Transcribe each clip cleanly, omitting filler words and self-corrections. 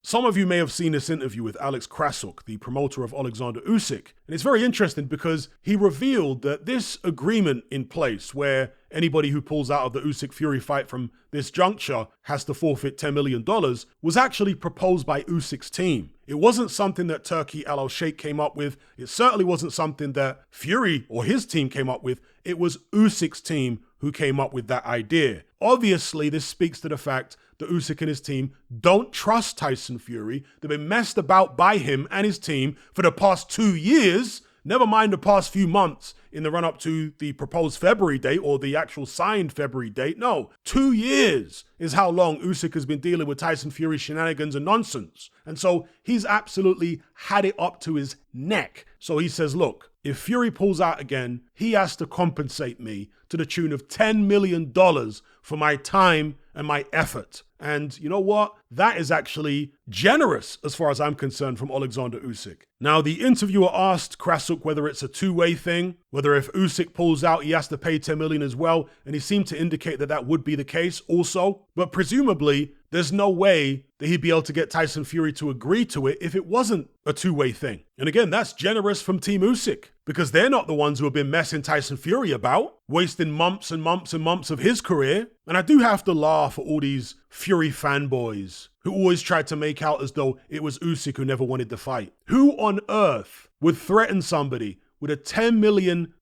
Some of you may have seen this interview with Alex Krasuk, the promoter of Alexander Usyk. And it's very interesting because he revealed that this agreement in place where anybody who pulls out of the Usyk-Fury fight from this juncture has to forfeit $10 million was actually proposed by Usyk's team. It wasn't something that Turki Al-Sheikh came up with. It certainly wasn't something that Fury or his team came up with. It was Usyk's team who came up with that idea. Obviously, this speaks to the fact that Usyk and his team don't trust Tyson Fury. They've been messed about by him and his team for the past 2 years, never mind the past few months in the run-up to the proposed February date or the actual signed February date. No, 2 years is how long Usyk has been dealing with Tyson Fury's shenanigans and nonsense. And so he's absolutely had it up to his neck. So he says, look, if Fury pulls out again, he has to compensate me to the tune of $10 million for my time and my effort. And you know what? That is actually generous as far as I'm concerned from Alexander Usyk. Now, the interviewer asked Krasuk whether it's a two-way thing, whether if Usyk pulls out, he has to pay $10 million as well. And he seemed to indicate that that would be the case also. But presumably, there's no way that he'd be able to get Tyson Fury to agree to it if it wasn't a two-way thing. And again, that's generous from Team Usyk because they're not the ones who have been messing Tyson Fury about, wasting months and months and months of his career. And I do have to laugh at all these Fury fanboys who always tried to make out as though it was Usyk who never wanted to fight. Who on earth would threaten somebody with a $10 million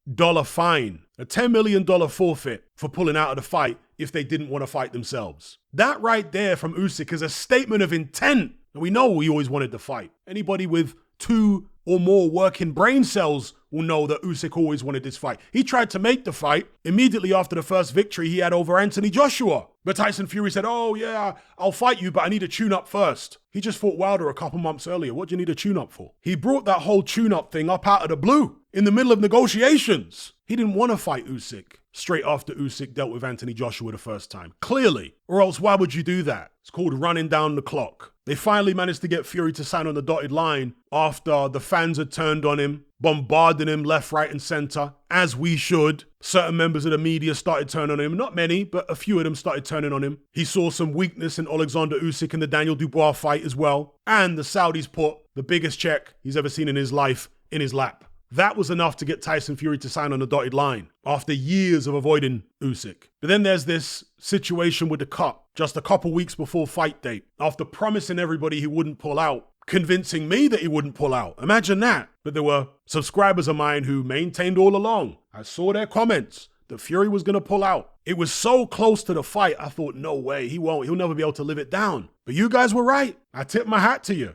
fine, a $10 million forfeit for pulling out of the fight if they didn't want to fight themselves? That right there from Usyk is a statement of intent. And we know he always wanted to fight. Anybody with 2 or more working brain cells will know that Usyk always wanted this fight. He tried to make the fight immediately after the first victory he had over Anthony Joshua. But Tyson Fury said, oh yeah, I'll fight you, but I need a tune-up first. He just fought Wilder a couple months earlier. What do you need a tune-up for? He brought that whole tune-up thing up out of the blue in the middle of negotiations. He didn't want to fight Usyk straight after Usyk dealt with Anthony Joshua the first time. Clearly. Or else why would you do that? It's called running down the clock. They finally managed to get Fury to sign on the dotted line after the fans had turned on him, bombarding him left, right, and center, as we should. Certain members of the media started turning on him. Not many, but a few of them started turning on him. He saw some weakness in Alexander Usyk in the Daniel Dubois fight as well. And the Saudis put the biggest check he's ever seen in his life in his lap. That was enough to get Tyson Fury to sign on the dotted line after years of avoiding Usyk. But then there's this situation with the cut just a couple weeks before fight date. After promising everybody he wouldn't pull out, convincing me that he wouldn't pull out. Imagine that. But there were subscribers of mine who maintained all along. I saw their comments that Fury was going to pull out. It was so close to the fight, I thought, no way, he won't. He'll never be able to live it down. But you guys were right. I tip my hat to you.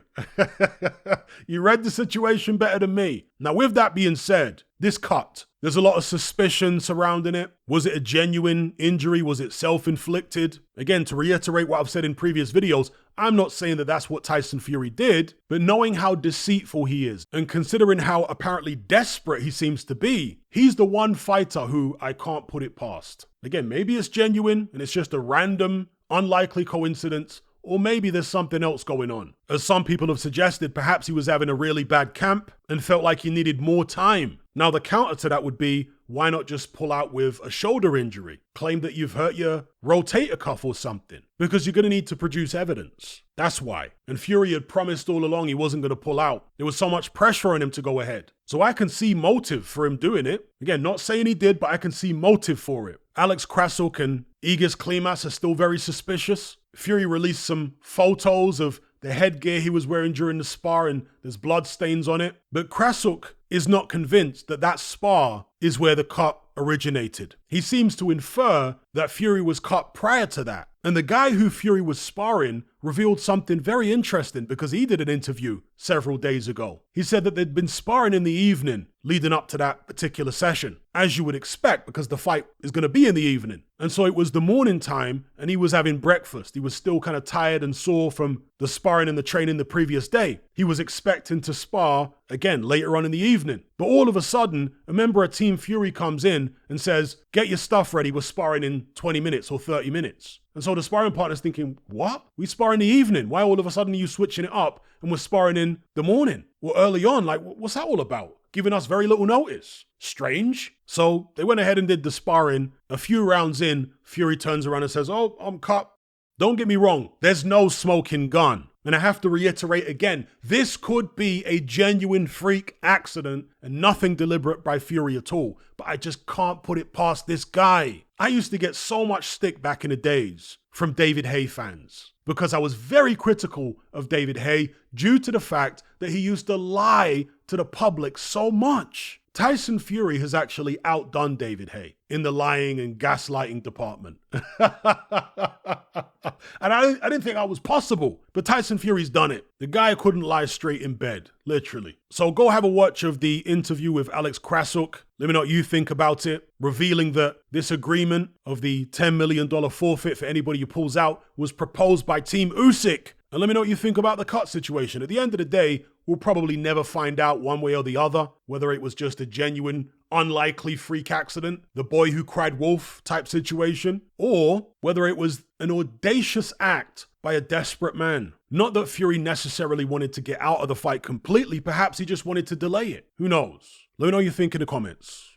You read the situation better than me. Now, with that being said, this cut, there's a lot of suspicion surrounding it. Was it a genuine injury? Was it self-inflicted? Again, to reiterate what I've said in previous videos, I'm not saying that that's what Tyson Fury did, but knowing how deceitful he is and considering how apparently desperate he seems to be, he's the one fighter who I can't put it past. Again, maybe it's genuine and it's just a random, unlikely coincidence, or maybe there's something else going on. As some people have suggested, perhaps he was having a really bad camp and felt like he needed more time. Now, the counter to that would be, why not just pull out with a shoulder injury? Claim that you've hurt your rotator cuff or something, because you're going to need to produce evidence. That's why. And Fury had promised all along he wasn't going to pull out. There was so much pressure on him to go ahead. So I can see motive for him doing it. Again, not saying he did, but I can see motive for it. Alex Krasuk and Egis Klimas are still very suspicious. Fury released some photos of the headgear he was wearing during the spar and there's blood stains on it. But Krasuk is not convinced that that spar is where the cut originated. He seems to infer that Fury was cut prior to that. And the guy who Fury was sparring revealed something very interesting because he did an interview several days ago. He said that they'd been sparring in the evening leading up to that particular session, as you would expect because the fight is going to be in the evening. And so it was the morning time and he was having breakfast. He was still kind of tired and sore from the sparring and the training the previous day. He was expecting to spar again later on in the evening. But all of a sudden, a member of Team Fury comes in and says, get your stuff ready, we're sparring in 20 minutes or 30 minutes. And so the sparring partner's thinking, what? We spar in the evening. Why all of a sudden are you switching it up and we're sparring in the morning? Well, early on, like, what's that all about? Giving us very little notice. Strange. So they went ahead and did the sparring. A few rounds in, Fury turns around and says, oh, I'm cut. Don't get me wrong. There's no smoking gun. And I have to reiterate again, this could be a genuine freak accident and nothing deliberate by Fury at all. But I just can't put it past this guy. I used to get so much stick back in the days from David Haye fans because I was very critical of David Haye due to the fact that he used to lie to the public so much. Tyson Fury has actually outdone David Haye in the lying and gaslighting department. And I didn't think that was possible, but Tyson Fury's done it. The guy couldn't lie straight in bed, literally. So go have a watch of the interview with Alex Krasuk. Let me know what you think about it, revealing that this agreement of the $10 million forfeit for anybody who pulls out was proposed by Team Usyk. And let me know what you think about the cut situation. At the end of the day, we'll probably never find out one way or the other, whether it was just a genuine, unlikely freak accident, the boy who cried wolf type situation, or whether it was an audacious act by a desperate man. Not that Fury necessarily wanted to get out of the fight completely, perhaps he just wanted to delay it. Who knows? Let me know what you think in the comments.